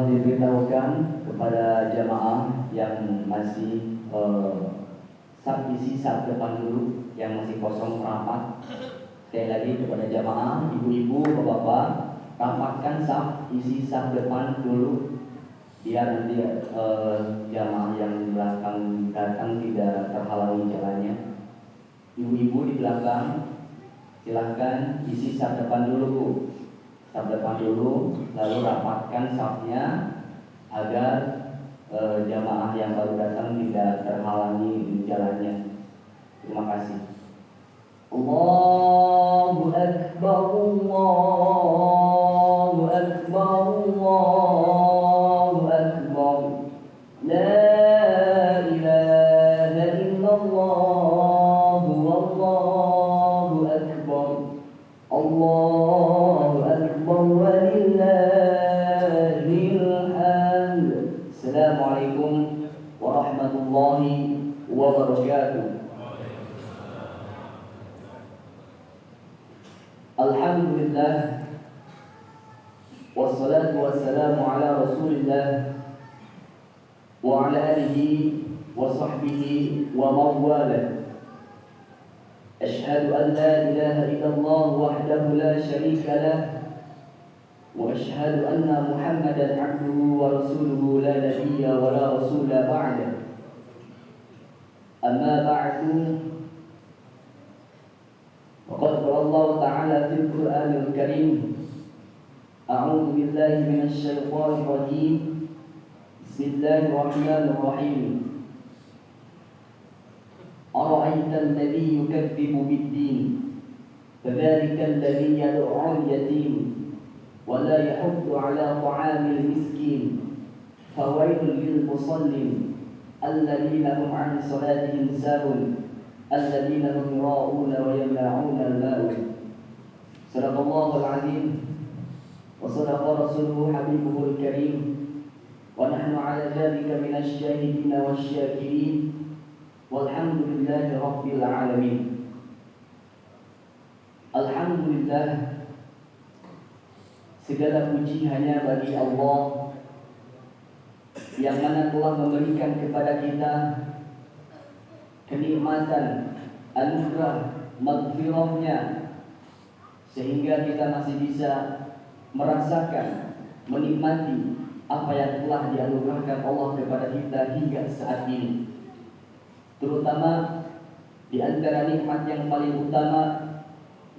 Diberitahukan kepada jamaah yang masih isi saf depan dulu, yang masih kosong rapat. Sekali lagi kepada jamaah, ibu-ibu, bapak-bapak, rapatkan saf, isi saf depan dulu, biar nanti jamaah yang di belakang datang tidak terhalangi jalannya. Ibu-ibu di belakang, silahkan isi saf depan dulu, Bu. Saf depan dulu, lalu rapatkan safnya agar jamaah yang baru datang tidak terhalangi jalannya. Terima kasih. Allahu Akbar, Allahu Akbar, Allahu Akbar. La ilaha illallah, Allahu Akbar. Allahu Akbar walillahil hamd. Assalamualaikum warahmatullahi wabarakatuh. Alhamdulillah, wassalatu wassalamu ala rasulillah wa ala alihi wa sahbihi wa mawala. Ashhadu an la ilaha illallah wahdahu la sharika lah, wa ashhadu anna Muhammadan abduhu wa rasuluhu la nabiyya wa la rasula ba'da. Amma ba'du. Faqad qala Allah Ta'ala fil Qur'anil Karim, a'udzu billahi minasy syaithanir rajim. Bismillahirrahmanirrahim. Ara'aita alladhi yukazzibu bid-din, fadhalika alladhi yad'u al-yatim wa la yahuddu 'ala ta'amil miskin, fawailul lil musallin alladhina hum 'an salatihim sahun الذين هم يراءون ويمنعون الماء. صدق الله العظيم وصدق رسوله حبيبه الكريم ونحن على ذلك من الشاهدين والشاكرين والحمد لله رب العالمين. Alhamdulillah, segala puji hanya bagi Allah yang mana telah memberikan kepada kita kenikmatan, anugerah, maghfirahnya, sehingga kita masih bisa merasakan, menikmati apa yang telah dianugerahkan Allah kepada kita hingga saat ini. Terutama di antara nikmat yang paling utama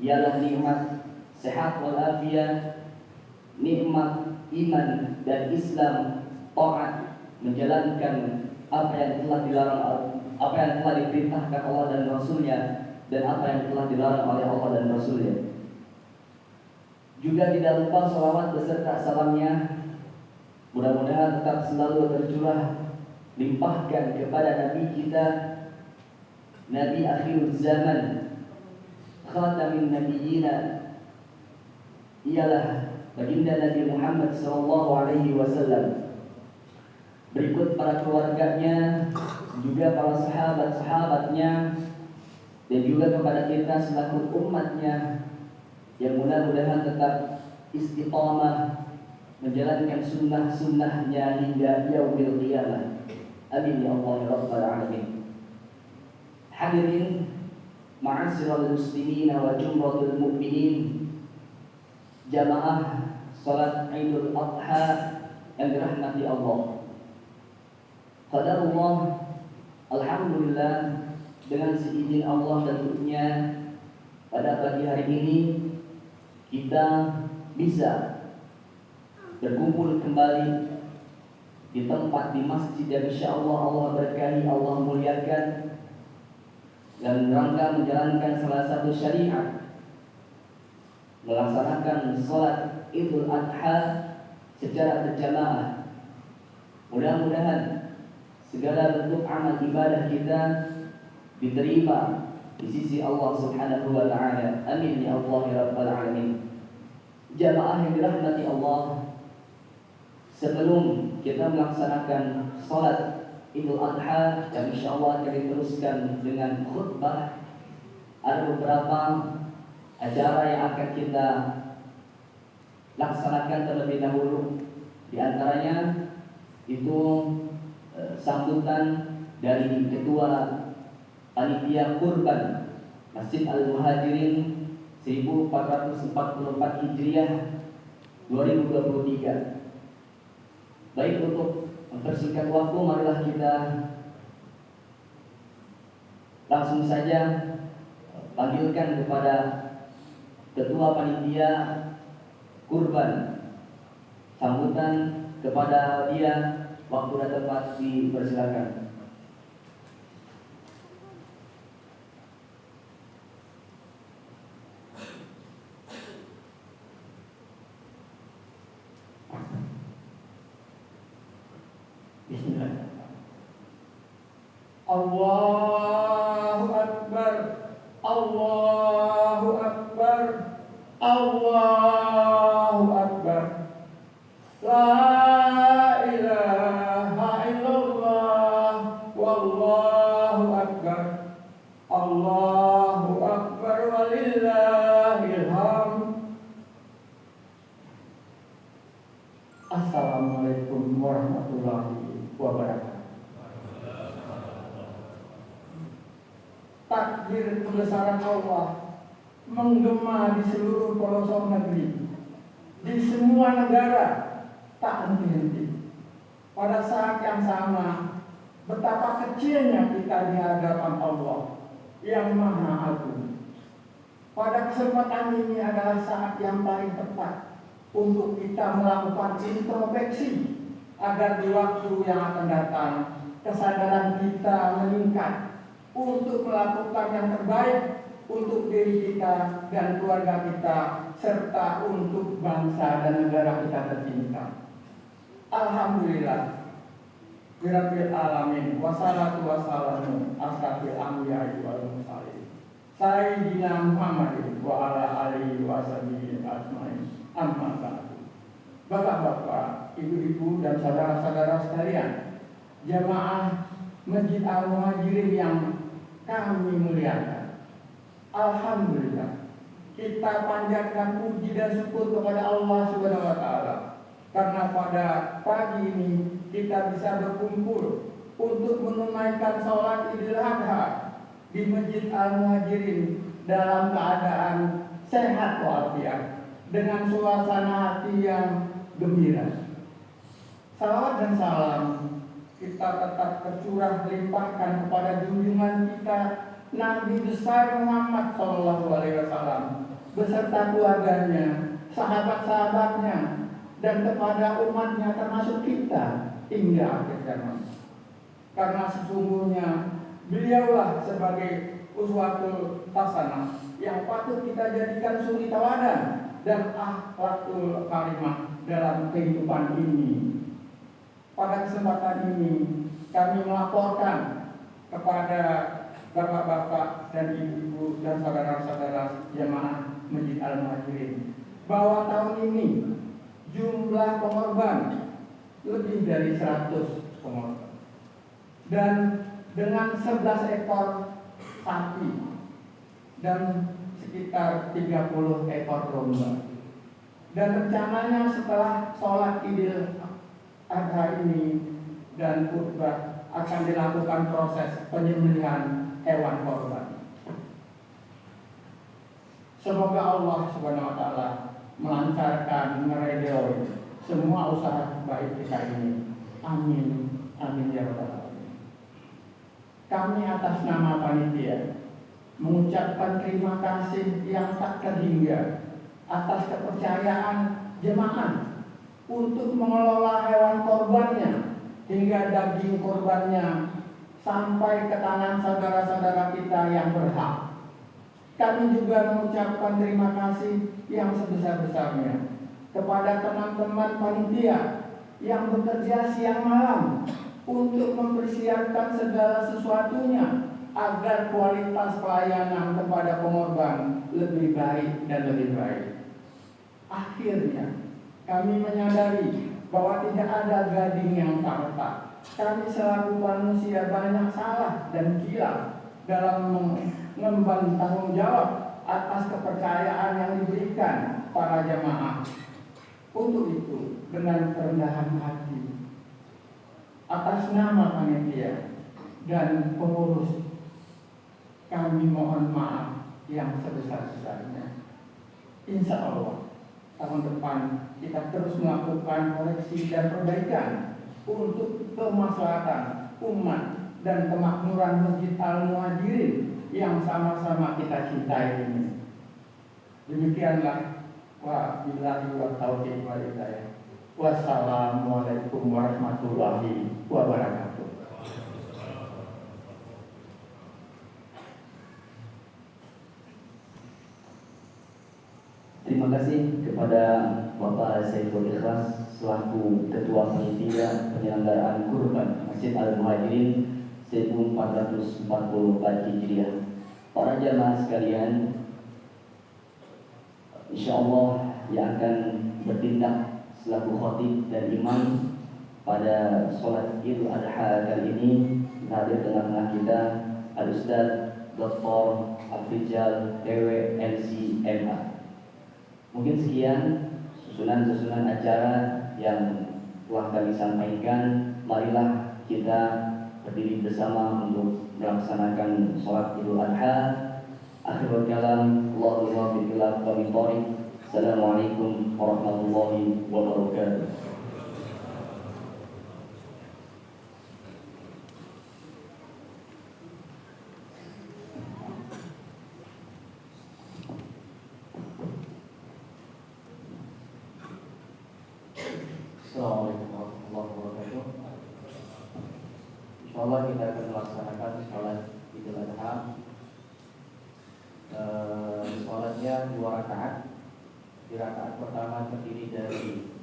ialah nikmat sehat walafiat, nikmat iman dan Islam, taat, menjalankan apa yang telah dilarang, apa yang telah diperintahkan Allah dan Rasulnya, dan apa yang telah dilarang oleh Allah dan Rasulnya. Juga tidak lupa salawat beserta salamnya mudah-mudahan tetap selalu tercurah limpahkan kepada Nabi kita, Nabi akhir zaman, khatamin nabiyina, ialah baginda Nabi Muhammad SAW. Berikut para keluarganya, juga para sahabat-sahabatnya, dan juga kepada kita selaku umatnya, yang mudah-mudahan tetap istiqamah menjalankan sunnah-sunnahnya hingga yaumil qiyamah. Amin ya Allah ya Rabbal Alamin. Hadirin ma'asyiral muslimin wa jumratul mu'minin, jamaah salat Idul Adha yang dirahmati Allah. Qadarullah, alhamdulillah, dengan seizin Allah dan tentunya pada pagi hari ini kita bisa berkumpul kembali di tempat, di masjid yang insya Allah berkahi, Allah muliakan, dan rangka menjalankan salah satu syariat, melaksanakan salat Idul Adha secara berjamaah. Mudah-mudahan segala bentuk amal ibadah kita diterima di sisi Allah Subhanahu wa taala. Amin ya Allah ya rabbal alamin. Jamaah yang dirahmati Allah, sebelum kita melaksanakan salat Idul Adha yang insyaallah akan diteruskan dengan khutbah, ada beberapa acara yang akan kita laksanakan terlebih dahulu. Di antaranya itu sambutan dari Ketua Panitia Kurban Masjid Al-Muhajirin 1444 Hijriah 2023. Baik, untuk mempersingkat waktu, marilah kita langsung saja panggilkan kepada Ketua Panitia Kurban. Sambutan kepada dia, waktu dan tempat dipersilakan. Bismillah. Allahu Akbar, Allahu Akbar, Allahu Akbar. La ilaha illallah, wallahu akbar. Allahu Akbar walillahil hamd. Assalamualaikum warahmatullahi wabarakatuh. Takbir kebesaran Allah menggema di seluruh pelosok negeri, di semua negara, tak henti-henti. Pada saat yang sama, betapa kecilnya kita di hadapan Allah yang Maha Agung. Pada kesempatan ini adalah saat yang paling tepat untuk kita melakukan introspeksi, agar di waktu yang akan datang kesadaran kita meningkat untuk melakukan yang terbaik untuk diri kita dan keluarga kita, serta untuk bangsa dan negara kita tercinta. Alhamdulillah Rabbil alamin, wassalatu wassalamu asrafil anbiya'i wal mursalin sayyidina Muhammadin wa ala alihi wa sahbihi ajmain. Amma ba'du. Bapak-bapak, ibu-ibu dan saudara-saudara sekalian, jamaah Masjid Al-Muhajirin yang kami muliakan, alhamdulillah kita panjatkan puji dan syukur kepada Allah Subhanahu wa taala karena pada pagi ini kita bisa berkumpul untuk menunaikan sholat Idul Adha di Masjid Al-Muhajirin dalam keadaan sehat walafiat dengan suasana hati yang gembira. Salawat dan salam kita tetap tercurah limpahkan kepada junjungan kita Nabi besar Muhammad SAW beserta keluarganya, sahabat-sahabatnya, dan kepada umatnya termasuk kita hingga akhir zaman. Karena sesungguhnya beliaulah sebagai uswatul hasanah yang patut kita jadikan suri tauladan dan akhlakul karimah dalam kehidupan ini. Pada kesempatan ini kami melaporkan kepada bapak-bapak dan ibu-ibu dan saudara-saudara jemaah Masjid Al-Muhajirin bahwa tahun ini jumlah pengorban lebih dari 100 pengorban, dan dengan 11 ekor sapi dan sekitar 30 ekor domba. Dan rencananya setelah sholat Idul Adha ini dan khutbah akan dilakukan proses penyembelihan hewan korban. Semoga Allah Subhanahu wa taala melancarkan, meridhoi semua usaha baik kita ini. Amin. Amin ya rabbal alamin. Kami atas nama panitia mengucapkan terima kasih yang tak terhingga atas kepercayaan jemaah untuk mengelola hewan korbannya hingga daging korbannya sampai ke tangan saudara-saudara kita yang berhak. Kami juga mengucapkan terima kasih yang sebesar-besarnya kepada teman-teman panitia yang bekerja siang malam untuk mempersiapkan menyiapkan segala sesuatunya agar kualitas pelayanan kepada pengorban lebih baik dan lebih baik. Akhirnya kami menyadari bahwa tidak ada gading yang tak retak. Kami selaku manusia banyak salah dan gila dalam mengemban tanggung jawab atas kepercayaan yang diberikan para jamaah. Untuk itu, dengan kerendahan hati, atas nama panitia dan pengurus, kami mohon maaf yang sebesar-besarnya. Insya Allah, tahun depan kita terus melakukan koreksi dan perbaikan untuk kemaslahatan umat dan kemakmuran Masjid Al-Muhajirin yang sama-sama kita cintai ini. Demikianlah. Wabillahi wa taufiq wal hidayah. Wassalamualaikum warahmatullahi wabarakatuh. Terima kasih kepada Bapak Saiful Ikhlas selaku Ketua Panitia Penyelenggaraan Kurban Masjid Al-Muhajirin 1444 Hijriah. Para jamaah sekalian, insyaallah yang akan bertindak selaku khatib dan imam pada sholat Idul Adha kali ini hadir tengah-tengah kita Al-Ustaz Dr. Afrizal Dewe LC.MA. Mungkin sekian susunan acara yang telah kami sampaikan. Marilah kita berdiri bersama untuk melaksanakan sholat Idul Adha. Akhirul kalam, Allahumma biqilaf wa biqari. Assalamualaikum warahmatullahi wabarakatuh. Assalamualaikum warahmatullahi wabarakatuh. Insyaallah kita akan melaksanakan sholat Idul Adha. Sholatnya 2 rakaat. Di rakaat pertama terdiri dari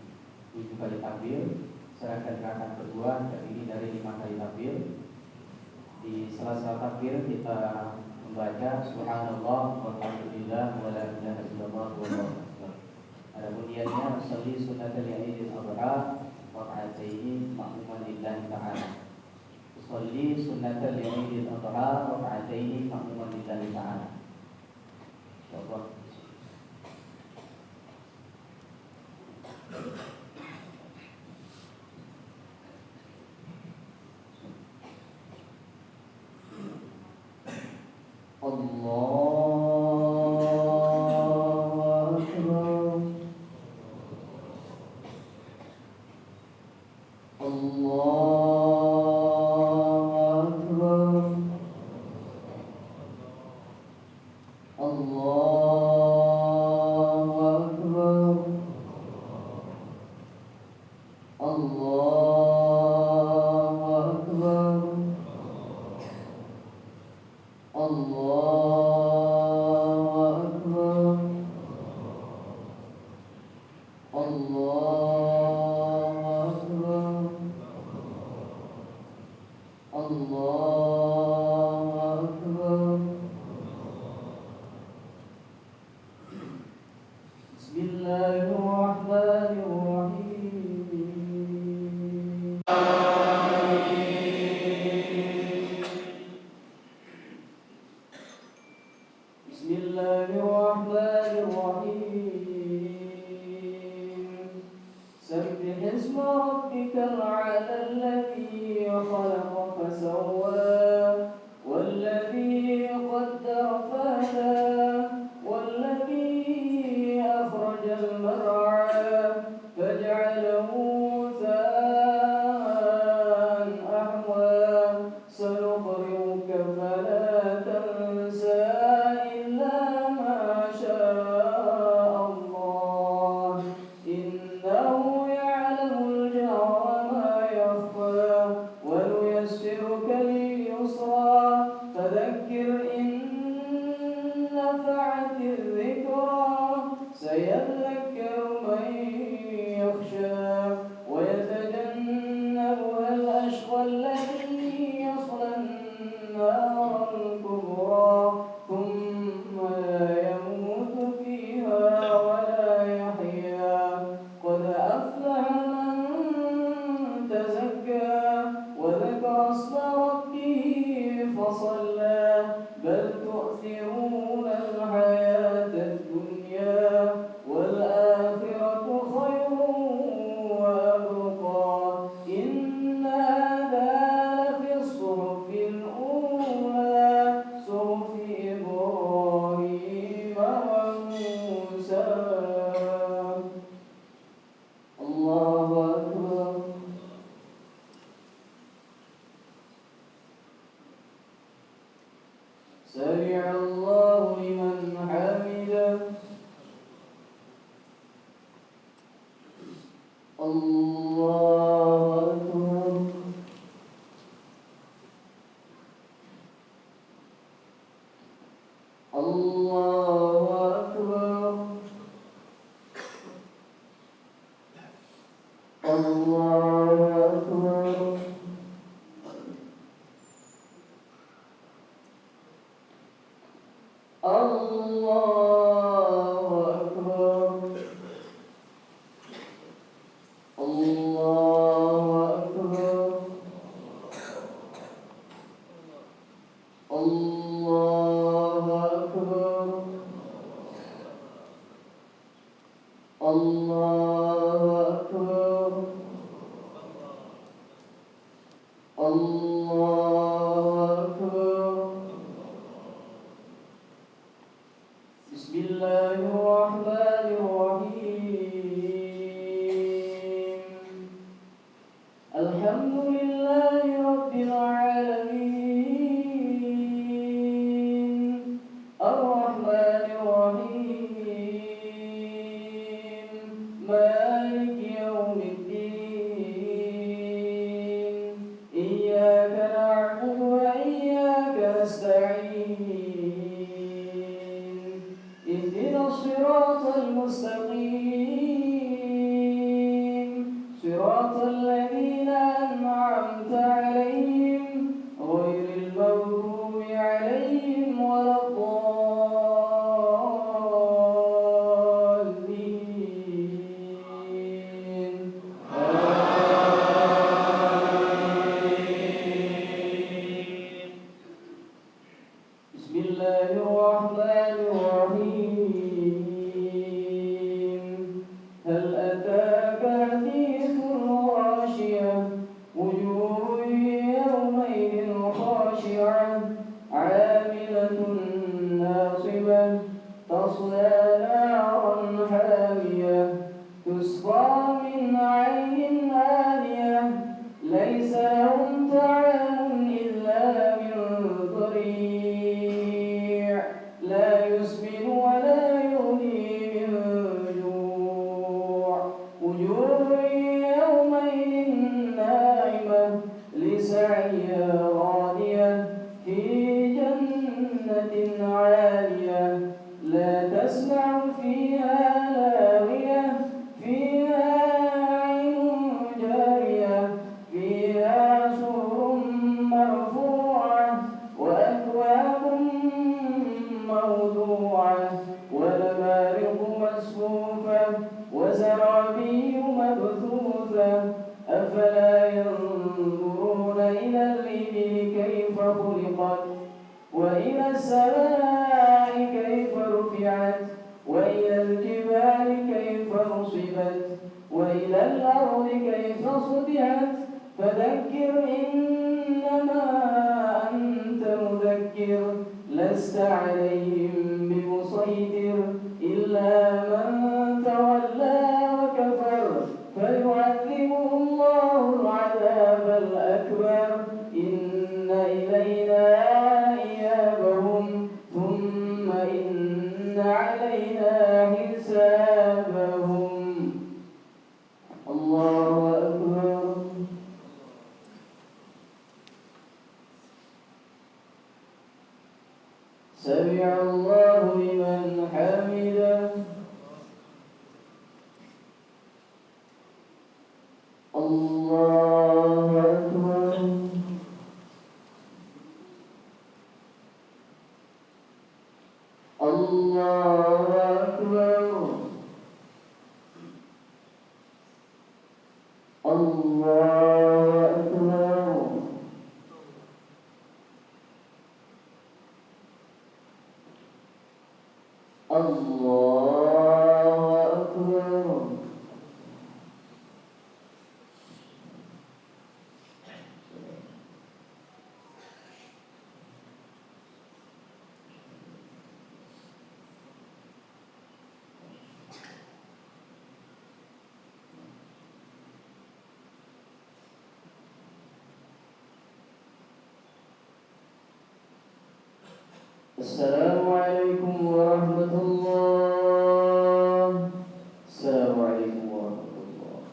7 kali takbir, sedangkan rakaat kedua terdiri dari 5 kali takbir. Di sela-sela takbir kita membaca subhanallah walhamdulillah wala ilaha illallah wallahu akbar. Adapun niatnya sholli sunnatal Idul Adha raka'ataini ma'muman lillahi ta'ala. Sholli sunnatal Idul Adha raka'ataini ma'muman lillahi ta'ala. Allah. نارا كبرى ثم لا يموت فيها ولا يحيا قد أفلح من تزكى وذكر اسم ربه فصلى بل تؤثرون الحياة الدنيا والآخرة خير وأبقى إن هذا لفي الصحف الأولى صحف إبراهيم وموسى. الله أكبر. سمع الله لمن حمده. الله أكبر. الله أكبر. الله أكبر. بسم الله الرحمن الرحيم. الحمد لله رب العالمين الرحمن الرحيم مالك يوم الدين إياك نعبد وإياك نستعين اهدنا الصراط المستقيم صراط الذين أنعمت عليهم غير المغضوب عليهم ولا الضالين. بسم الله الرحمن الرحيم. هل أتاك حديث الغاشية وجوه يومئذ خاشعة عاملة ناصبة تصلى نارا حامية تسقى من عين آنية ليس لهم طعام إلا من ضريع لا يسمن ولا يغني من جوع وجوه يومئذ ناعمة لسعيها راضية في جنة عالية لا تسمع فيها لاغية فيها عين جارية فيها سرر مرفوعة وأكواب موضوعة ونمارق مصفوفة وزرابي مبثوثة أفلا ينظرون إلى الإبل كيف خلقت وإلى السماء كيف رفعت وإلى الجبال كيف نصبت وإلى الأرض كيف سطحت فذكر إنما أنت مذكر لست عليهم بمسيطر إلا من تولى وكفر فيعذبه الله العذاب الأكبر إن إلينا إيابهم ثم إن علينا حسابهم. الله أكبر. سمع الله لمن حمده. الله أكبر. Assalamualaikum warahmatullahi. Assalamualaikum warahmatullahi.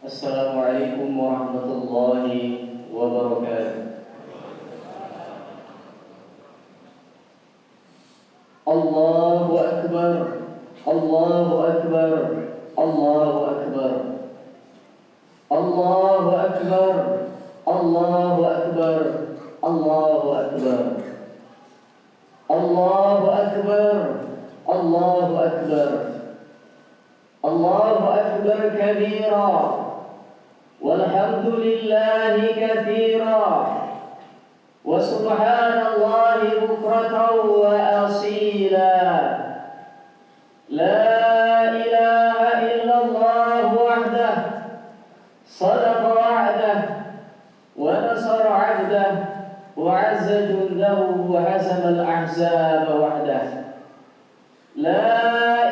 Assalamualaikum warahmatullahi wabarakatuh. Allahu Akbar, Allahu Akbar, Allahu Akbar, Allahu Akbar, Allahu Akbar, Allahu Akbar, Allahu Akbar, Allahu Akbar, Allahu Akbar kabira. والحمد لله كثيرا وسبحان الله بكرة وأصيلا لا إله إلا الله وحده صدق وعده ونصر عبده وعز جنده وهزم الأحزاب وحده لا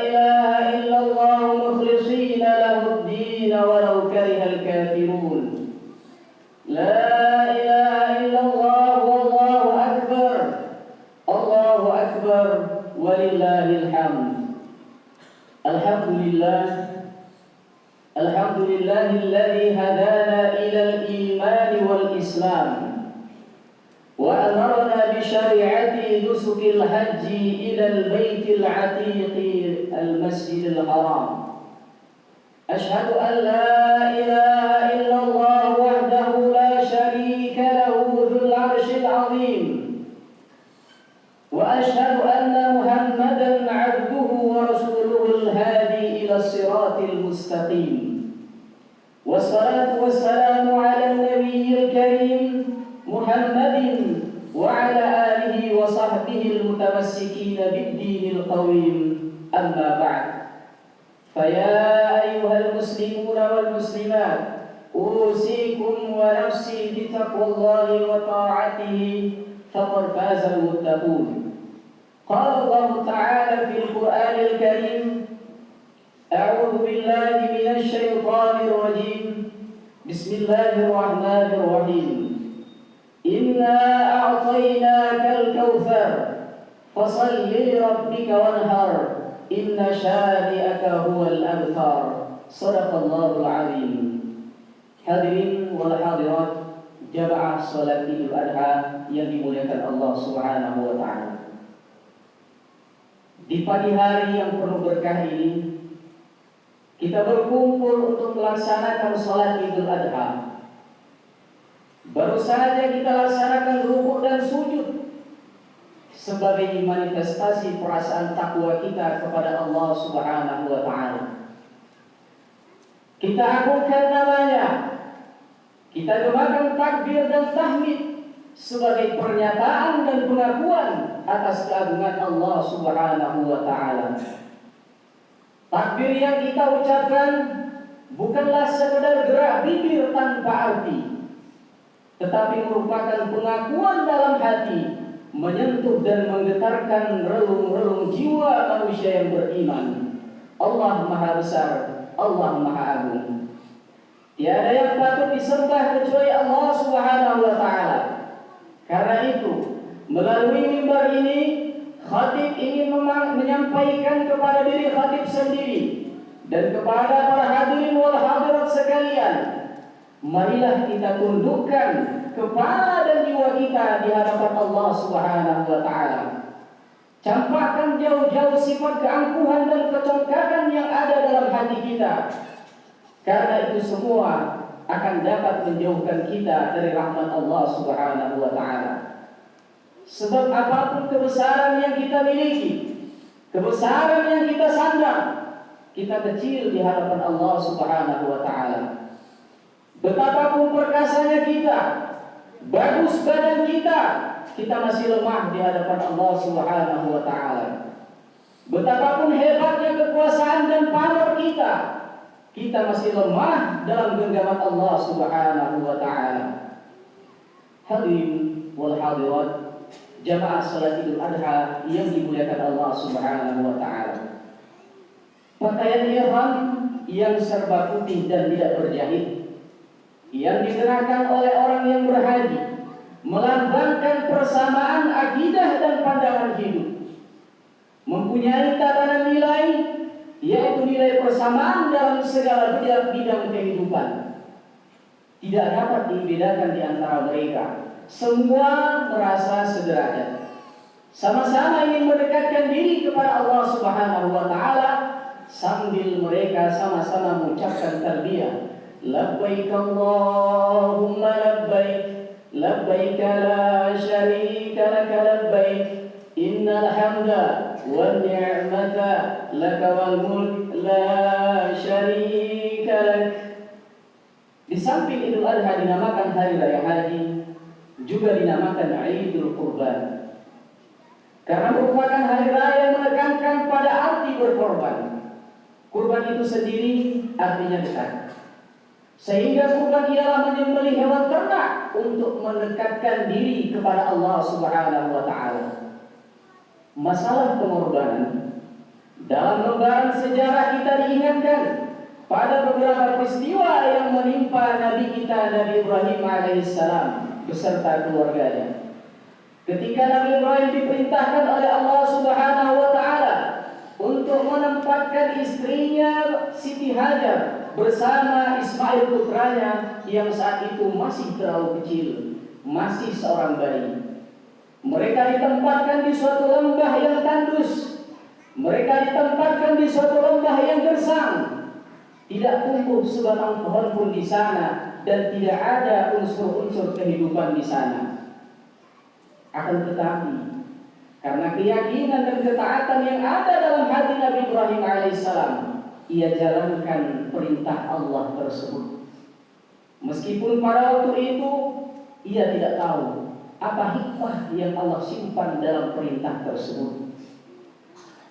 إله إلا الله مخلصين له الدين ولو كره الكافرون لا إله إلا الله والله أكبر الله أكبر ولله الحمد الحمد لله الحمد لله الذي هدانا إلى الإيمان والإسلام وأمرنا بشريعة نسك الحج إلى البيت العتيق المسجد الحرام أشهد أن لا إله إلا الله وحده لا شريك له ذو العرش العظيم وأشهد أن محمدا عبده ورسوله الهادي إلى الصراط المستقيم والصلاة والسلام على النبي الكريم محمد وعلى آله وصحبه المتمسكين بالدين القويم أما بعد فيا أيها المسلمون والمسلمات أوصيكم ونفسي بتقوى الله وطاعته فقد فاز المتقون قال الله تعالى في القرآن الكريم أعوذ بالله من الشيطان الرجيم بسم الله الرحمن الرحيم إنا أعطيناك الكوثر فصل لربك وانهر إن شانئك هو الأبتر صدق الله العظيم. Hadirin wal hadirat jamaah salat Idul Adha yang dimuliakan Allah Subhanahu wa taala. Di pagi hari yang penuh berkah ini kita berkumpul untuk melaksanakan salat Idul Adha. Baru saja kita laksanakan rukuk dan sujud sebagai manifestasi perasaan takwa kita kepada Allah Subhanahu wa taala. Kita agungkan namanya. Kita gemakan takbir dan tahmid sebagai pernyataan dan pengakuan atas keagungan Allah Subhanahu wa taala. Takbir yang kita ucapkan bukanlah sekedar gerak bibir tanpa arti, tetapi merupakan pengakuan dalam hati, menyentuh dan menggetarkan relung-relung jiwa manusia yang beriman. Allah Maha Besar, Allah Maha Agung. Tiada yang patut disembah kecuali Allah Subhanahu wa taala. Karena itu, melalui mimbar ini, khatib ingin menyampaikan kepada diri khatib sendiri dan kepada para hadirin wal hadirat sekalian, marilah kita tundukkan kepala dan jiwa kita di hadapan Allah Subhanahu wa taala. Campakkan jauh-jauh sifat keangkuhan dan kecongkakan yang ada dalam hati kita. Karena itu semua akan dapat menjauhkan kita dari rahmat Allah Subhanahu wa taala. Sebab apapun kebesaran yang kita miliki, kebesaran yang kita sandang, kita kecil di hadapan Allah Subhanahu wa taala. Betapapun perkasanya kita, bagus badan kita, kita masih lemah di hadapan Allah Subhanahu wa taala. Betapapun hebatnya kekuasaan dan pamor kita, kita masih lemah dalam genggaman Allah Subhanahu wa taala. Hadirin wal hadirat, jamaah salat Idul Adha yang dimuliakan Allah Subhanahu wa taala. Pakaian ihram yang serba putih dan tidak berjahit yang dikenakan oleh orang yang berhaji melambangkan persamaan akidah dan pandangan hidup, mempunyai tatanan nilai, yaitu nilai persamaan dalam segala bidang kehidupan. Tidak dapat dibedakan di antara mereka. Semua merasa sederajat, sama-sama ingin mendekatkan diri kepada Allah Subhanahu wa taala, sambil mereka sama-sama mengucapkan talbiyah, labbaik Allahumma labbaik, labbaik la syarika laka labbaik, innal hamda wan ni'mata laka wal mulk la syarika lak. Di samping Idul Adha dinamakan hari raya haji, juga dinamakan Idul Qurban, karena merupakan hari raya yang menekankan pada arti berkorban. Kurban itu sendiri artinya dekat, sehingga kurban ialah menyembelih hewan ternak untuk mendekatkan diri kepada Allah Subhanahu wa taala. Masalah pengorbanan dalam lembaran sejarah kita diingatkan pada beberapa peristiwa yang menimpa Nabi kita Nabi Ibrahim alaihissalam beserta keluarganya. Ketika Nabi Ibrahim diperintahkan oleh Allah Subhanahu wa taala untuk menempatkan istrinya Siti Hajar bersama Ismail putranya yang saat itu masih terlalu kecil, masih seorang bayi. Mereka ditempatkan di suatu lembah yang tandus. Mereka ditempatkan di suatu lembah yang gersang. Tidak tumbuh sebatang pohon pun di sana dan tidak ada unsur-unsur kehidupan di sana. Akan tetapi karena keyakinan dan ketaatan yang ada dalam hati Nabi Ibrahim alaihissalam, ia jalankan perintah Allah tersebut. Meskipun pada waktu itu ia tidak tahu apa hikmah yang Allah simpan dalam perintah tersebut.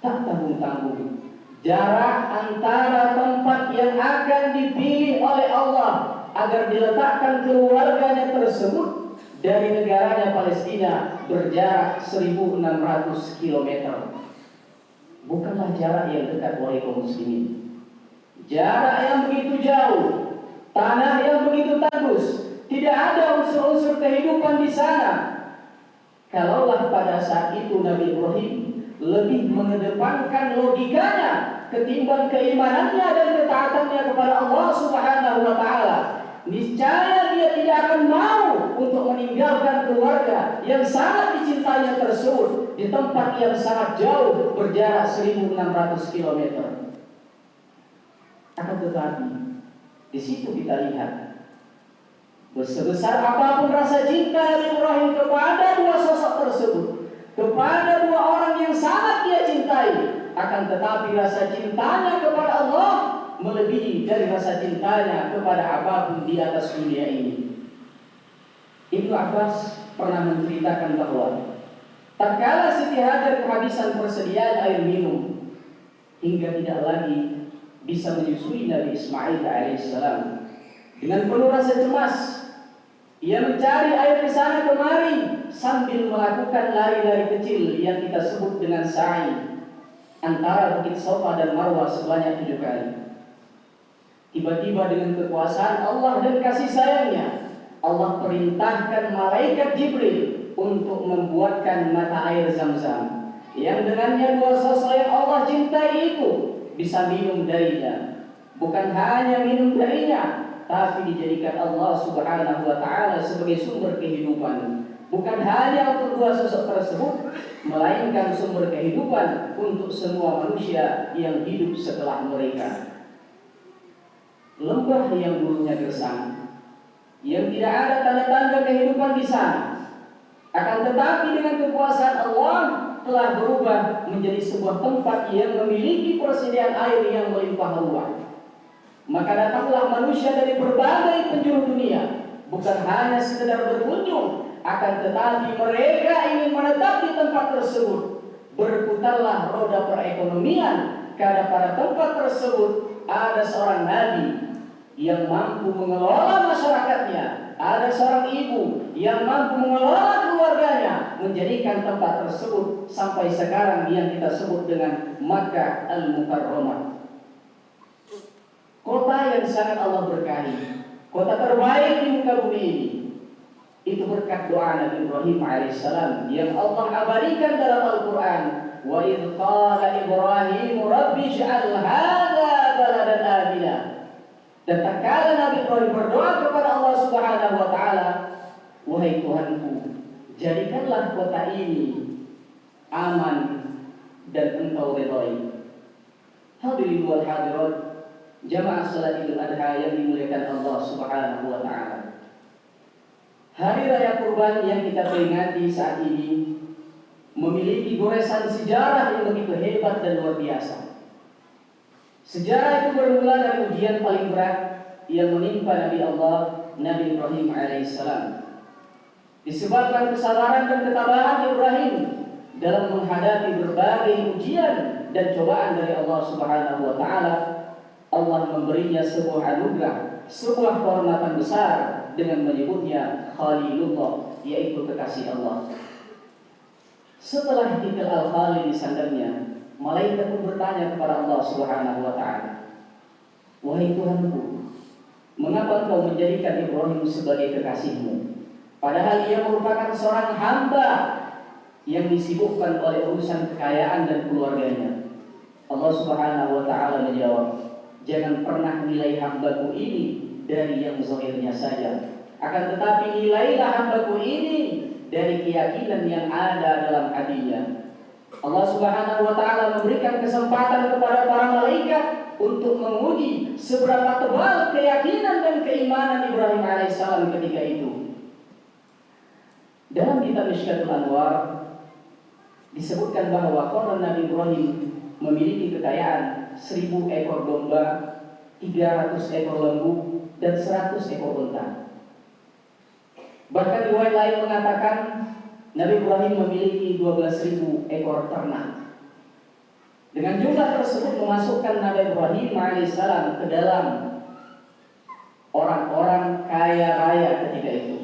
Tak tanggung-tanggung jarak antara tempat yang akan dipilih oleh Allah agar diletakkan keluarganya tersebut dari negaranya Palestina berjarak 1.600 km. Bukanlah jarak yang dekat wahai kaum muslimin. Jarak yang begitu jauh, tanah yang begitu tandus, tidak ada unsur-unsur kehidupan di sana. Kalaulah pada saat itu Nabi Ibrahim lebih mengedepankan logikanya ketimbang keimanannya dan ketaatannya kepada Allah Subhanahu wa taala, niscaya dia tidak akan mau untuk meninggalkan keluarga yang sangat dicintainya tersebut di tempat yang sangat jauh berjarak 1.600 km. Akan tetapi di situ kita lihat, sebesar apapun rasa cinta Nabi Ibrahim kepada dua sosok tersebut, kepada dua orang yang sangat dia cintai, akan tetapi rasa cintanya kepada Allah melebihi dari rasa cintanya kepada apapun di atas dunia ini. Ibnu Abbas pernah menceritakan bahwa tatkala Siti Hajar kehabisan persediaan air minum hingga tidak lagi bisa menyusui Nabi Ismail alaihissalam, dengan penuh rasa cemas ia mencari air di sana kemari sambil melakukan lari-lari kecil yang kita sebut dengan sa'i antara Bukit Safa dan Marwah sebanyak 7 kali. Tiba-tiba dengan kekuasaan Allah dan kasih sayangnya, Allah perintahkan malaikat Jibril untuk membuatkan mata air Zam-Zam yang dengannya dua sosok yang Allah cintai itu bisa minum darinya. Bukan hanya minum darinya, tapi dijadikan Allah Subhanahu wa taala sebagai sumber kehidupan. Bukan hanya untuk dua sosok tersebut, melainkan sumber kehidupan untuk semua manusia yang hidup setelah mereka. Lembah yang dulunya gersang, yang tidak ada tanda-tanda kehidupan di sana, akan tetapi dengan kekuasaan Allah telah berubah menjadi sebuah tempat yang memiliki persediaan air yang melimpah ruah. Maka datanglah manusia dari berbagai penjuru dunia, bukan hanya sekedar berkunjung, akan tetapi mereka ingin menetap di tempat tersebut. Berputarlah roda perekonomian, karena pada tempat tersebut ada seorang nabi yang mampu mengelola masyarakatnya, ada seorang ibu yang mampu mengelola keluarganya, menjadikan tempat tersebut sampai sekarang yang kita sebut dengan Makkah Al-Mukarramah. Kota yang sangat Allah berkahi, kota terbaik di muka bumi ini. Itu berkat doa Nabi Ibrahim alaihissalam yang Allah abadikan dalam Al-Quran. Wa idh qala Ibrahim Rabbi ij'al hadha baladan amina. Dan tatkala Nabi Ibrahim berdoa kepada Allah Subhanahu wa taala, wahai Tuhanku, jadikanlah kota ini aman dan Engkau ridhai. Hadirin wal hadirat, jamaah salat Idul Adha yang dimuliakan Allah Subhanahu wa taala. Hari Raya Kurban yang kita peringati saat ini memiliki goresan sejarah yang begitu hebat dan luar biasa. Sejarah itu bermula dari ujian paling berat yang menimpa Nabi Allah, Nabi Ibrahim alaihissalam. Disebabkan kesabaran dan ketabahan Ibrahim dalam menghadapi berbagai ujian dan cobaan dari Allah Subhanahu wa taala, Allah memberinya sebuah anugerah, sebuah kehormatan besar dengan menyebutnya Khalilullah, yaitu kekasih Allah. Setelah titil Al-Khalil di sandarnya, malaikat pun bertanya kepada Allah Subhanahu wa taala, wahai Tuhanku, mengapa Engkau menjadikan Ibrahim sebagai kekasihmu, padahal ia merupakan seorang hamba yang disibukkan oleh urusan kekayaan dan keluarganya? Allah Subhanahu wa taala menjawab, jangan pernah nilai hambaku ini dari yang zahirnya saja, akan tetapi nilailah hambaku ini dari keyakinan yang ada dalam hatinya. Allah Subhanahu wa taala memberikan kesempatan kepada para malaikat untuk menguji seberapa tebal keyakinan dan keimanan Ibrahim alaihissalam ketika itu. Dalam kitab Mishkatul Anwar disebutkan bahwa konon Nabi Ibrahim memiliki kekayaan 1000 ekor domba, 300 ekor lembu, dan 100 ekor unta. Bahkan riwayat lain mengatakan Nabi Ibrahim memiliki 12.000 ekor ternak. Dengan jumlah tersebut memasukkan Nabi Ibrahim alaihissalam ke dalam orang-orang kaya raya ketika itu.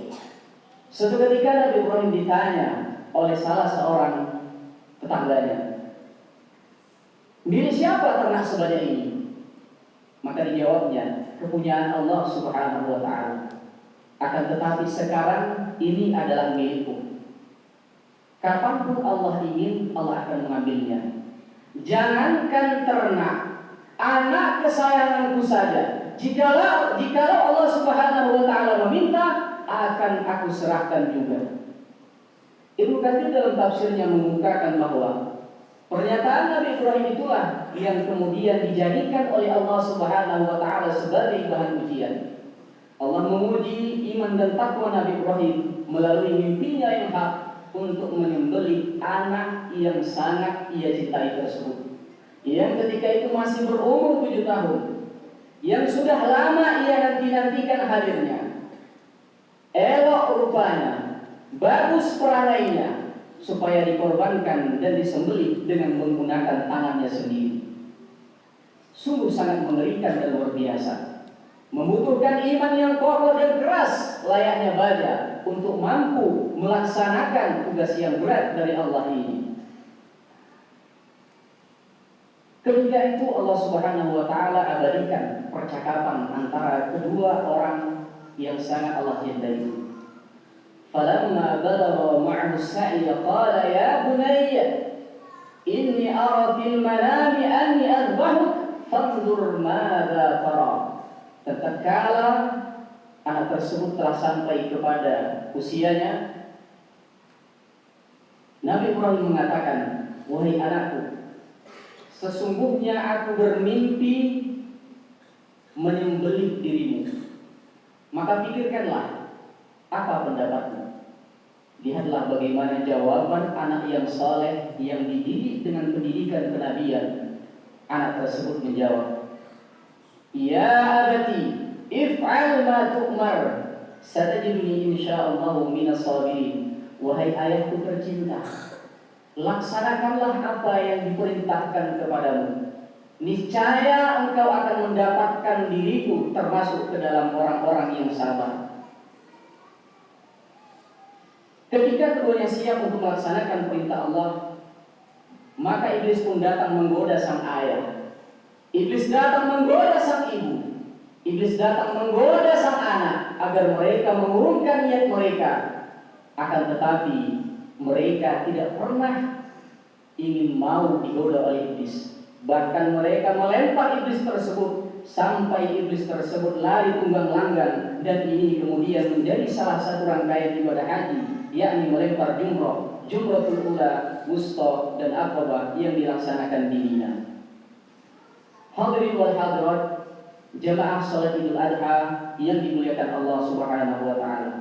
Suatu ketika Nabi Ibrahim ditanya oleh salah seorang tetangganya, milik siapa ternak sebanyak ini? Maka dijawabnya, kepunyaan Allah Subhanahu wa taala. Akan tetapi sekarang ini adalah milikku. Kapanpun Allah ingin, Allah akan mengambilnya. Jangankan ternak, anak kesayanganku saja, jikalau Allah Subhanahu wa taala meminta, akan aku serahkan juga. Ibnu Katsir dalam tafsirnya mengungkapkan bahwa pernyataan Nabi Ibrahim itulah yang kemudian dijadikan oleh Allah Subhanahu wa taala sebagai bahan ujian. Allah menguji iman dan takwa Nabi Ibrahim melalui mimpinya yang hak untuk menyembelih anak yang sangat ia cintai tersebut, yang ketika itu masih berumur 7 tahun, yang sudah lama ia nanti-nantikan hadirnya. Elok rupanya, bagus perangainya, supaya dikorbankan dan disembelih dengan menggunakan tangannya sendiri. Sungguh sangat mengerikan dan luar biasa. Membutuhkan iman yang kokoh dan keras layaknya baja untuk mampu melaksanakan tugas yang berat dari Allah ini. Ketika itu Allah Subhanahu wa taala abadikan percakapan antara kedua orang yang sangat Allah cintai. Falamma balagha ma'ahu as-sa'y qala ya bunayya inni ara fil manami anni adbahuk fanzur madza tara. Tatkala anak tersebut telah sampai kepada usianya, Nabi Ibrahim mengatakan, wahai anakku, sesungguhnya aku bermimpi menyembelih dirimu. Maka pikirkanlah, apa pendapatmu? Lihatlah bagaimana jawaban anak yang saleh yang dididik dengan pendidikan kenabian. Anak tersebut menjawab, "Ya abati, if'al ma tu'mar, satajiduni insyaallah minas sabirin." Wahai ayahku tercinta, laksanakanlah apa yang diperintahkan kepadamu. Niscaya engkau akan mendapatkan diriku termasuk ke dalam orang-orang yang sabar. Ketika keduanya siap untuk melaksanakan perintah Allah, maka iblis pun datang menggoda sang ayah. Iblis datang menggoda sang ibu. Iblis datang menggoda sang anak agar mereka mengurungkan niat mereka. Akan tetapi mereka tidak pernah ingin mau digoda oleh iblis. Bahkan mereka melempar iblis tersebut sampai iblis tersebut lari tunggang langgang, dan ini kemudian menjadi salah satu rangkaian ibadah haji, yakni melempar jumratul ula, wusta, dan aqabah yang dilaksanakan di Mina. Hadirin wal hadirat, jamaah salat Idul Adha yang dimuliakan Allah Subhanahu wa taala.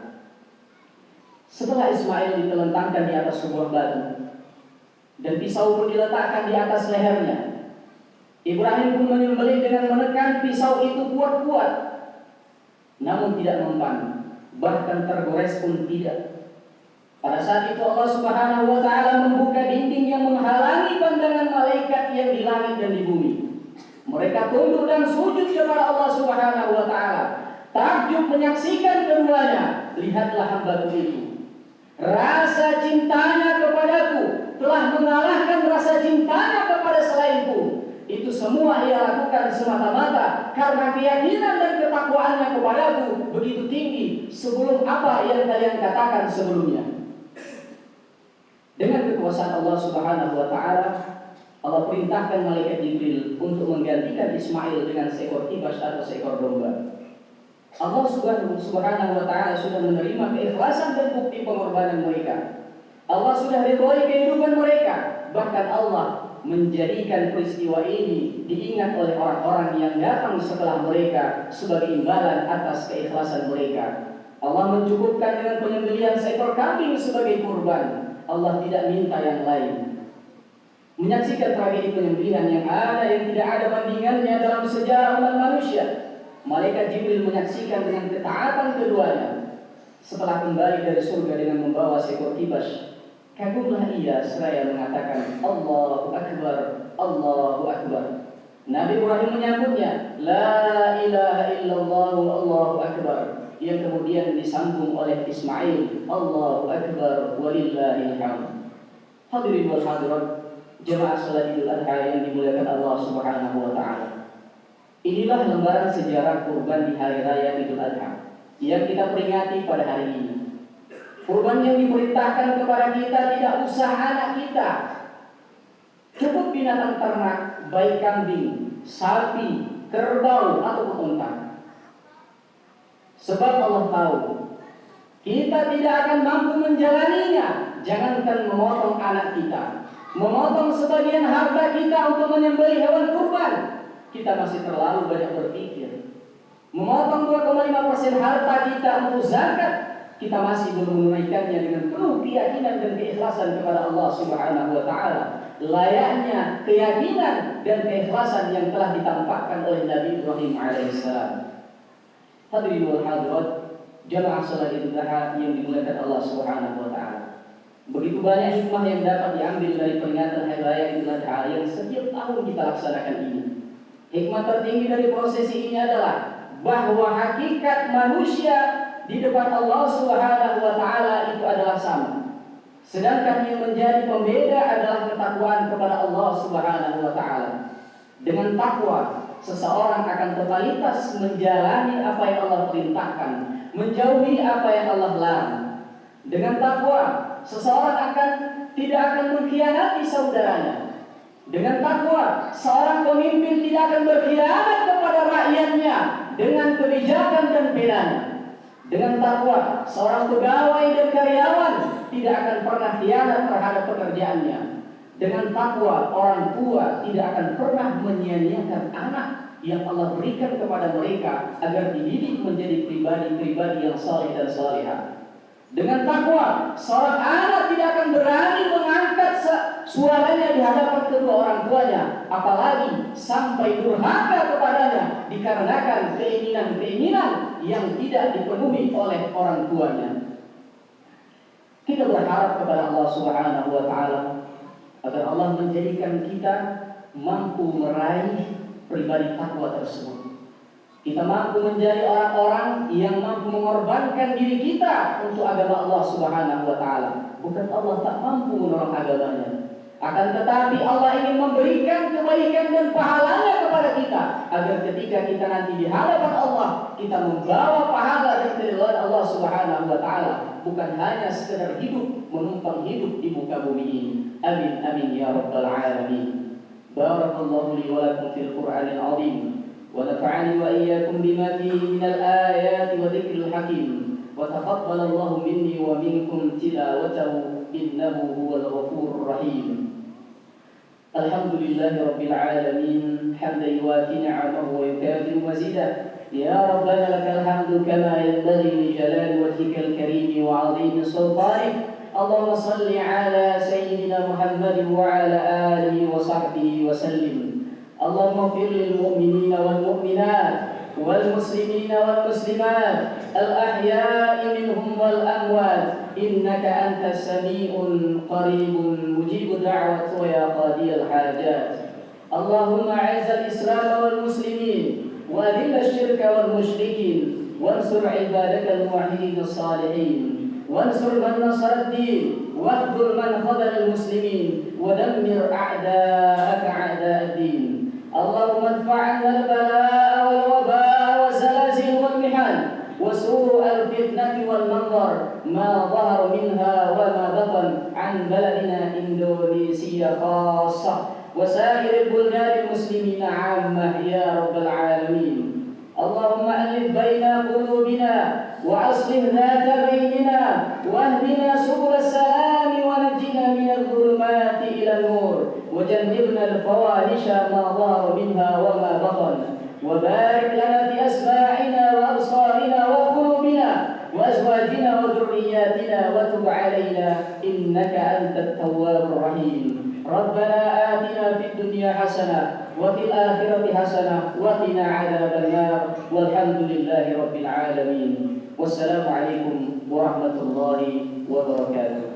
Setelah Ismail ditelentangkan di atas sebuah batu dan pisau pun diletakkan di atas lehernya, Ibrahim pun menyembelih dengan menekan pisau itu kuat-kuat, namun tidak mempan, bahkan tergores pun tidak. Pada saat itu Allah Subhanahu wa taala membuka dinding yang menghalangi pandangan malaikat yang di langit dan di bumi. Mereka tunduk dan sujud kepada Allah Subhanahu wa taala. Takjub menyaksikan keduanya. Lihatlah hambaku itu. Rasa cintanya kepadaku telah mengalahkan rasa cintanya kepada selainku. Itu semua ia lakukan semata-mata karena keyakinan dan ketakwaannya kepadaku begitu tinggi sebelum apa yang kalian katakan sebelumnya. Dengan kekuasaan Allah Subhanahu wa taala, Allah perintahkan malaikat Jibril untuk menggantikan Ismail dengan seekor kibas atau seekor domba. Allah Subhanahu wa taala sudah menerima keikhlasan dan bukti pengorbanan mereka. Allah sudah ridhoi kehidupan mereka. Bahkan Allah menjadikan peristiwa ini diingat oleh orang-orang yang datang setelah mereka sebagai imbalan atas keikhlasan mereka. Allah mencukupkan dengan penyembelihan seekor kambing sebagai kurban. Allah tidak minta yang lain. Menyaksikan tragedi penyembelihan yang tidak ada bandingannya dalam sejarah umat manusia, malaikat Jibril menyaksikan dengan ketaatan keduanya. Setelah kembali dari surga dengan membawa seekor kibas, kagumlah ia seraya mengatakan, Allahu Akbar, Allahu Akbar. Nabi Ibrahim menyambutnya, La ilaha illallah, Allahu Akbar, yang kemudian disambung oleh Ismail, Allahu Akbar, walillahil hamd. Hadirin wal hadirat, jemaah salat Idul Adha yang dimuliakan Allah Subhanahu wa taala. Inilah lembaran sejarah kurban di hari raya Idul Adha yang kita peringati pada hari ini. Kurban yang diperintahkan kepada kita tidak usah anak kita, cukup binatang ternak, baik kambing, sapi, kerbau ataupun unta. Sebab Allah tahu kita tidak akan mampu menjalaninya. Jangankan memotong anak kita, memotong sebagian harta kita untuk menyembelih hewan kurban, kita masih terlalu banyak berpikir. Memotong 2,5% harta kita untuk zakat, kita masih belum menunaikannya dengan penuh keyakinan dan keikhlasan kepada Allah Subhanahu wa taala. Layaknya keyakinan dan keikhlasan yang telah ditampakkan oleh Nabi Ibrahim alaihissalam. Hadirin wal hadirat, jamaah salat Idul Adha yang dimuliakan Allah Subhanahu wa taala. Begitu banyak hikmah yang dapat diambil dari peringatan hari raya Idul Adha yang setiap tahun kita laksanakan ini. Hikmah tertinggi dari prosesi ini adalah bahwa hakikat manusia di depan Allah Subhanahu wa taala itu adalah sama. Sedangkan yang menjadi pembeda adalah ketakwaan kepada Allah Subhanahu wa taala. Dengan takwa, seseorang akan totalitas menjalani apa yang Allah perintahkan, menjauhi apa yang Allah larang. Dengan takwa, seseorang tidak akan mengkhianati saudaranya. Dengan takwa, seorang pemimpin tidak akan berkhianat kepada rakyatnya dengan kebijakan dan penanya. Dengan takwa, seorang pegawai dan karyawan tidak akan pernah khianat terhadap pekerjaannya. Dengan takwa, orang tua tidak akan pernah menyia-nyiakan anak yang Allah berikan kepada mereka agar dididik menjadi pribadi-pribadi yang saleh dan salihah. Dengan takwa, seorang anak tidak akan berani mengangkat suaranya di hadapan kedua orang tuanya, apalagi sampai durhaka kepadanya dikarenakan keinginan-keinginan yang tidak dipenuhi oleh orang tuanya. Kita berharap kepada Allah Subhanahu wa taala agar Allah menjadikan kita mampu meraih pribadi takwa tersebut. Kita mampu menjadi orang-orang yang mampu mengorbankan diri kita untuk agama Allah Subhanahu wa taala. Bukan Allah tak mampu menolong agamanya, akan tetapi Allah ingin memberikan kebaikan dan pahalanya kepada kita, agar ketika kita nanti di hadapan Allah, kita membawa pahala dan keridhaan Allah Subhanahu wa taala, bukan hanya sekedar hidup menumpang hidup di muka bumi ini. Amin amin ya rabbal alamin. Barakallahu li wa lakum fil Qur'anil azim. ونفعني وإياكم بما فيه من الآيات وذكر الحكيم وتقبل الله مني ومنكم تلاوته إنه هو الغفور الرحيم. الحمد لله رب العالمين حمدا يوافي نعمه ويكافئ مزيدا. يا ربنا لك الحمد كما ينبغي لجلال وجهك الكريم وعظيم سلطانك. اللهم صل على سيدنا محمد وعلى آله وصحبه وسلم. اللهم اغفر للمؤمنين والمؤمنات والمسلمين والمسلمات الأحياء منهم والأموات إنك أنت السميع قريب مجيب الدعوة ويا قاضي الحاجات. اللهم أعز الإسلام والمسلمين وأذل الشرك والمشركين وانصر عبادك الموحدين الصالحين وانصر من نصر الدين واخذل من خذل المسلمين ودمر أعداءك أعداء الدين. اللهم ادفع عنا البلاء والوباء والزلازل والمحن وسوء الفتنة والمنظر ما ظهر منها وما بطن عن بلدنا إندونيسيا خاصة وسائر البلدان المسلمين عامة يا رب العالمين. اللهم ألف بين قلوبنا وأصلح ذات بيننا واهدنا سبل السلام ونجنا من الظلمات إلى النور وجنبنا الفواحش ما ظهر منها وما بطن وبارك لنا في أسماعنا وأبصارنا وقلوبنا وأزواجنا وذرياتنا وتب علينا إنك أنت التواب الرحيم. ربنا آتنا في الدنيا حسنة وفي الآخرة حسنة وقنا عذاب النار والحمد لله رب العالمين. والسلام عليكم ورحمة الله وبركاته.